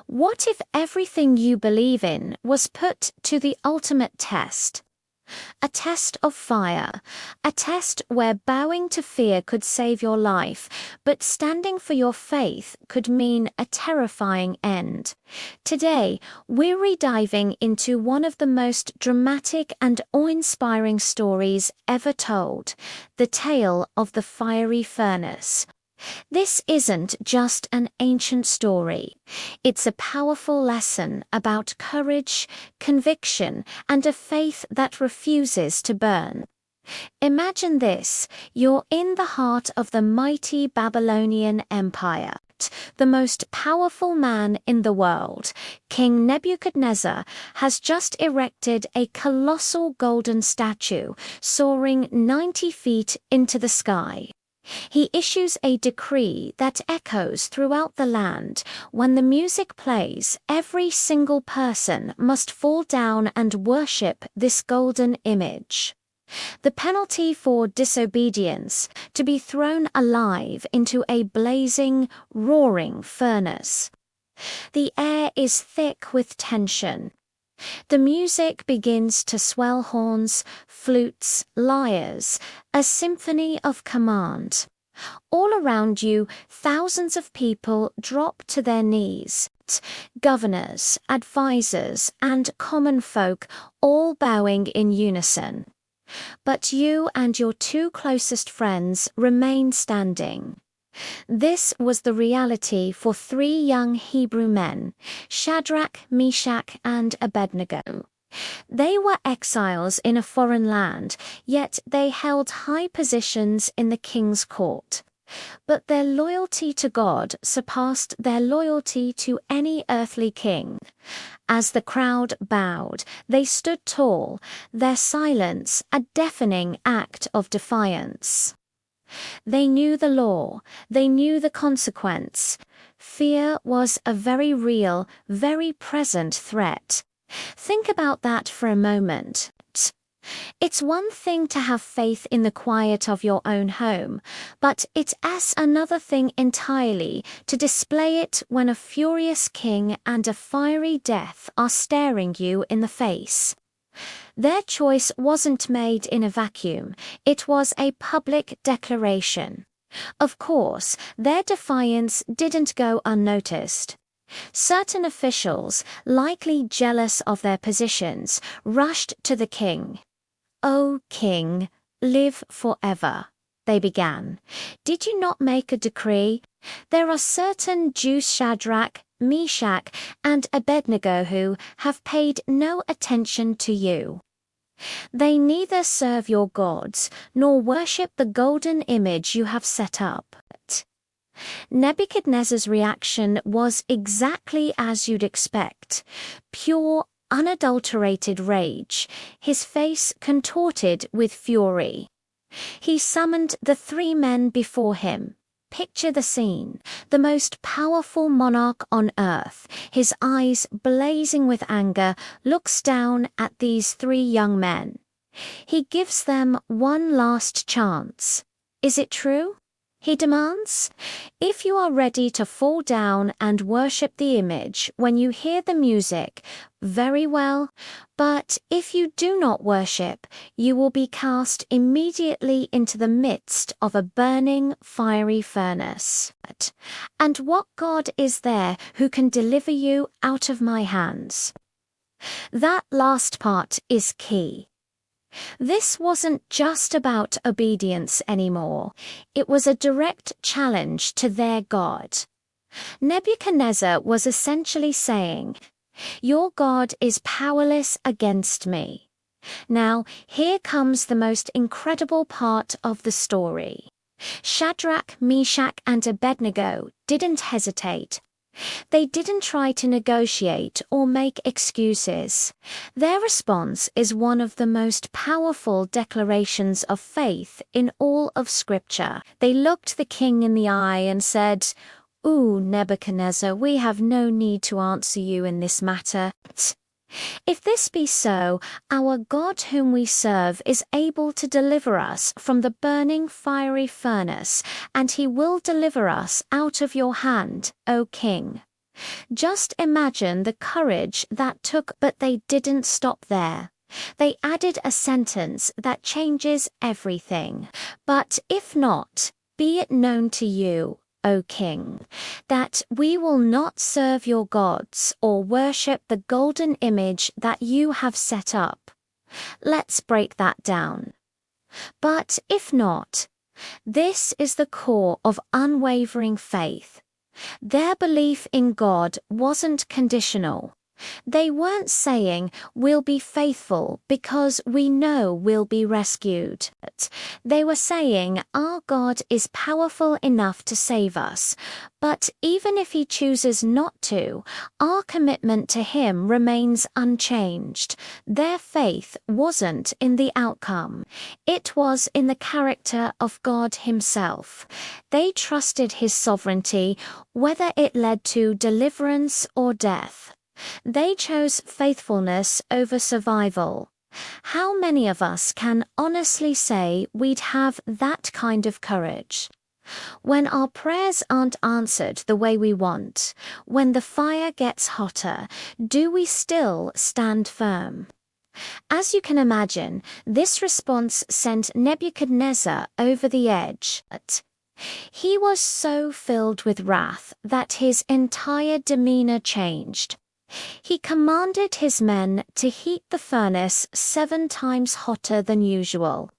What if everything you believe in was put to the ultimate test? A test of fire, a test where bowing to fear could save your life, but standing for your faith could mean a terrifying end. Today, we're rediving into one of the most dramatic and awe-inspiring stories ever told, the tale of the fiery furnace. This isn't just an ancient story. It's a powerful lesson about courage, conviction, and a faith that refuses to burn. Imagine this: you're in the heart of the mighty Babylonian Empire. The most powerful man in the world, King Nebuchadnezzar, has just erected a colossal golden statue soaring 90 feet into the sky. He issues a decree that echoes throughout the land. When the music plays, every single person must fall down and worship this golden image. The penalty for disobedience: to be thrown alive into a blazing, roaring furnace. The air is thick with tension. The music begins to swell: horns, flutes, lyres, a symphony of command. All around you, thousands of people drop to their knees. Governors, advisors, and common folk, all bowing in unison. But you and your two closest friends remain standing. This was the reality for three young Hebrew men, Shadrach, Meshach, and Abednego. They were exiles in a foreign land, yet they held high positions in the king's court. But their loyalty to God surpassed their loyalty to any earthly king. As the crowd bowed, they stood tall, their silence a deafening act of defiance. They knew the law, they knew the consequence. Fear was a very real, very present threat. Think about that for a moment. It's one thing to have faith in the quiet of your own home, but it's another thing entirely to display it when a furious king and a fiery death are staring you in the face. Their choice wasn't made in a vacuum, it was a public declaration. Of course, their defiance didn't go unnoticed. Certain officials, likely jealous of their positions, rushed to the king. "O king, live forever," they began. "Did you not make a decree? There are certain Jews, Shadrach, Meshach, and Abednego, who have paid no attention to you. They neither serve your gods nor worship the golden image you have set up." Nebuchadnezzar's reaction was exactly as you'd expect: pure, unadulterated rage, his face contorted with fury. He summoned the three men before him. Picture the scene: the most powerful monarch on earth, his eyes blazing with anger, looks down at these three young men. He gives them one last chance. "Is it true?" he demands. "If you are ready to fall down and worship the image when you hear the music, very well. But if you do not worship, you will be cast immediately into the midst of a burning, fiery furnace. And what God is there who can deliver you out of my hands?" That last part is key. This wasn't just about obedience anymore. It was a direct challenge to their God. Nebuchadnezzar was essentially saying, "Your God is powerless against me." Now, here comes the most incredible part of the story. Shadrach, Meshach, and Abednego didn't hesitate. They didn't try to negotiate or make excuses. Their response is one of the most powerful declarations of faith in all of Scripture. They looked the king in the eye and said, "Ooh, Nebuchadnezzar, we have no need to answer you in this matter. If this be so, our God whom we serve is able to deliver us from the burning fiery furnace, and he will deliver us out of your hand, O king." Just imagine the courage that took, but they didn't stop there. They added a sentence that changes everything. But if not, be it known to you, O king, that we will not serve your gods or worship the golden image that you have set up. Let's break that down. But if not, this is the core of unwavering faith. Their belief in God wasn't conditional. They weren't saying, we'll be faithful because we know we'll be rescued. They were saying, our God is powerful enough to save us, but even if he chooses not to, our commitment to him remains unchanged. Their faith wasn't in the outcome. It was in the character of God himself. They trusted his sovereignty, whether it led to deliverance or death. They chose faithfulness over survival. How many of us can honestly say we'd have that kind of courage? When our prayers aren't answered the way we want, when the fire gets hotter, do we still stand firm? As you can imagine, this response sent Nebuchadnezzar over the edge. He was so filled with wrath that his entire demeanor changed. He commanded his men to heat the furnace 7 times hotter than usual.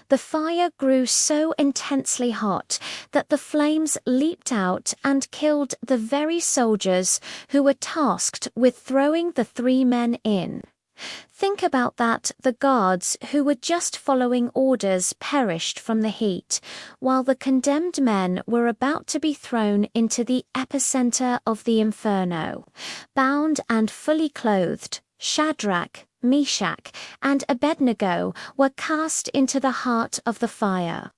The fire grew so intensely hot that the flames leaped out and killed the very soldiers who were tasked with throwing the 3 men in. Think about that, the guards who were just following orders perished from the heat, while the condemned men were about to be thrown into the epicenter of the inferno. Bound and fully clothed, Shadrach, Meshach, and Abednego were cast into the heart of the fire.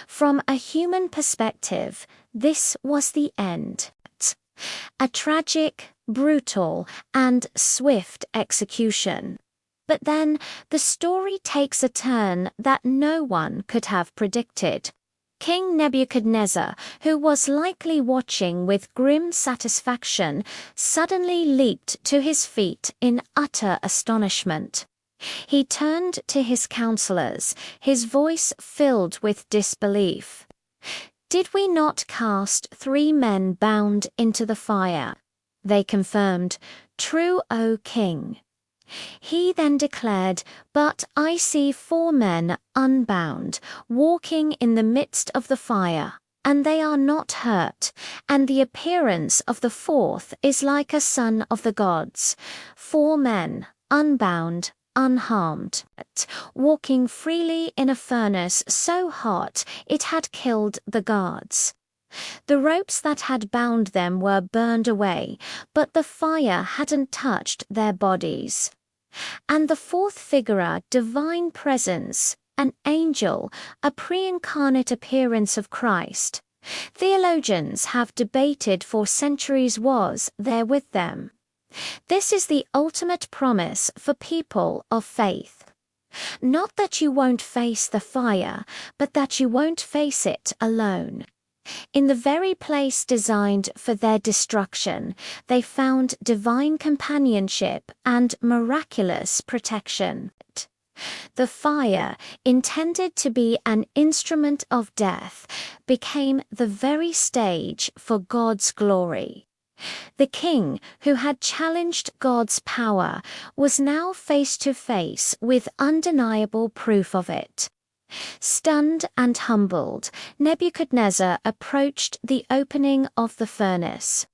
From a human perspective, this was the end. A tragic, brutal, and swift execution. But then the story takes a turn that no one could have predicted. King Nebuchadnezzar, who was likely watching with grim satisfaction, suddenly leaped to his feet in utter astonishment. He turned to his counselors, his voice filled with disbelief. "Did we not cast 3 men bound into the fire?" They confirmed, "True, O king." He then declared, "But I see 4 men unbound, walking in the midst of the fire, and they are not hurt, and the appearance of the 4th is like a son of the gods. 4 men, unbound, unharmed, walking freely in a furnace so hot it had killed the guards." The ropes that had bound them were burned away, but the fire hadn't touched their bodies. And the 4th figure, divine presence, an angel, a pre-incarnate appearance of Christ. Theologians have debated for centuries, was there with them. This is the ultimate promise for people of faith. Not that you won't face the fire, but that you won't face it alone. In the very place designed for their destruction, they found divine companionship and miraculous protection. The fire, intended to be an instrument of death, became the very stage for God's glory. The king, who had challenged God's power, was now face to face with undeniable proof of it. Stunned and humbled, Nebuchadnezzar approached the opening of the furnace.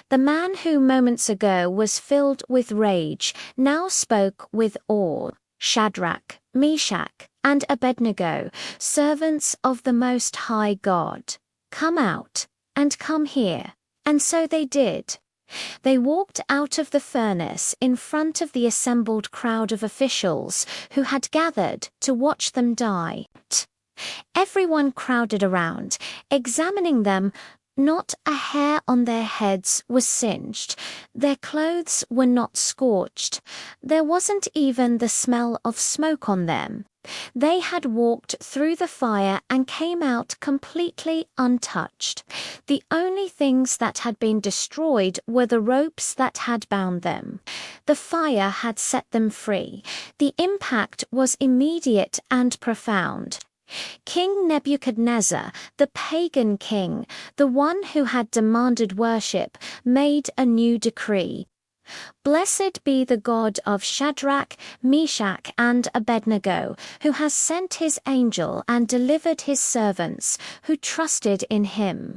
The man who moments ago was filled with rage now spoke with awe. "Shadrach, Meshach, and Abednego, servants of the Most High God, come out, and come here." And so they did. They walked out of the furnace in front of the assembled crowd of officials who had gathered to watch them die. Everyone crowded around, examining them. Not a hair on their heads was singed. Their clothes were not scorched. There wasn't even the smell of smoke on them. They had walked through the fire and came out completely untouched. The only things that had been destroyed were the ropes that had bound them. The fire had set them free. The impact was immediate and profound. King Nebuchadnezzar, the pagan king, the one who had demanded worship, made a new decree. Blessed be the God of Shadrach, Meshach, and Abednego, who has sent his angel and delivered his servants, who trusted in him.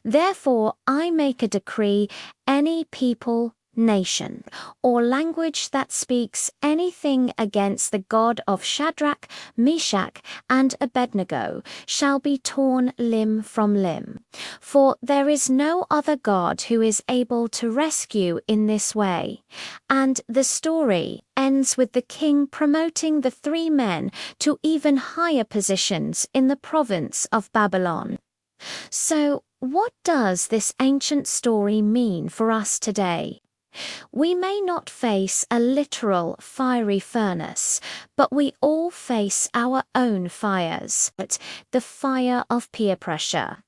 Therefore I make a decree: any people, nation, or language that speaks anything against the God of Shadrach, Meshach, and Abednego shall be torn limb from limb. For there is no other God who is able to rescue in this way. And the story ends with the king promoting the three men to even higher positions in the province of Babylon. So, what does this ancient story mean for us today? We may not face a literal fiery furnace, but we all face our own fires. The fire of peer pressure,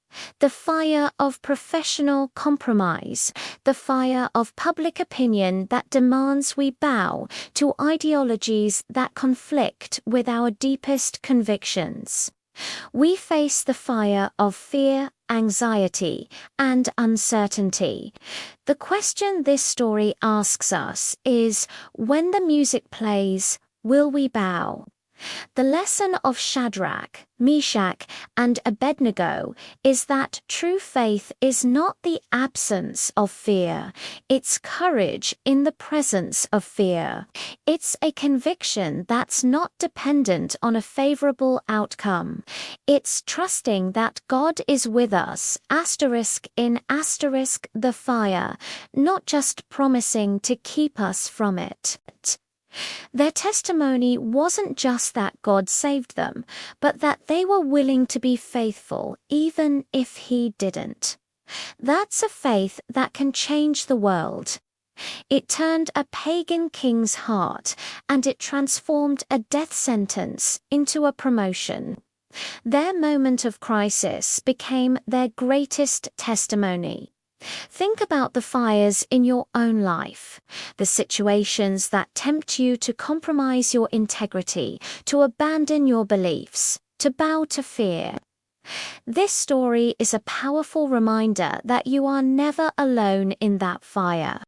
the fire of professional compromise, the fire of public opinion that demands we bow to ideologies that conflict with our deepest convictions. We face the fire of fear, anxiety, and uncertainty. The question this story asks us is, when the music plays, will we bow? The lesson of Shadrach, Meshach, and Abednego is that true faith is not the absence of fear, it's courage in the presence of fear. It's a conviction that's not dependent on a favorable outcome. It's trusting that God is with us, in the fire, not just promising to keep us from it. Their testimony wasn't just that God saved them, but that they were willing to be faithful even if He didn't. That's a faith that can change the world. It turned a pagan king's heart, and it transformed a death sentence into a promotion. Their moment of crisis became their greatest testimony. Think about the fires in your own life, the situations that tempt you to compromise your integrity, to abandon your beliefs, to bow to fear. This story is a powerful reminder that you are never alone in that fire.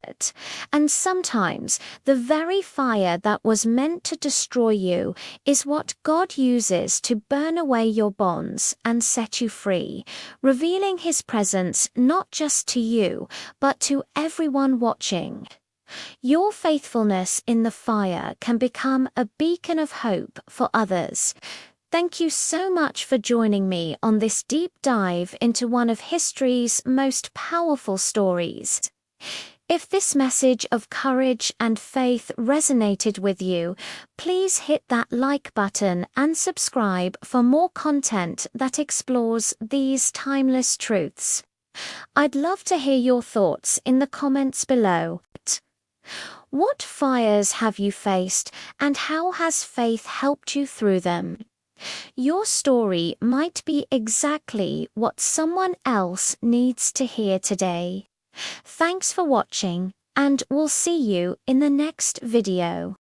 And sometimes the very fire that was meant to destroy you is what God uses to burn away your bonds and set you free, revealing His presence not just to you, but to everyone watching. Your faithfulness in the fire can become a beacon of hope for others. Thank you so much for joining me on this deep dive into one of history's most powerful stories. If this message of courage and faith resonated with you, please hit that like button and subscribe for more content that explores these timeless truths. I'd love to hear your thoughts in the comments below. What fires have you faced, and how has faith helped you through them? Your story might be exactly what someone else needs to hear today. Thanks for watching, and we'll see you in the next video.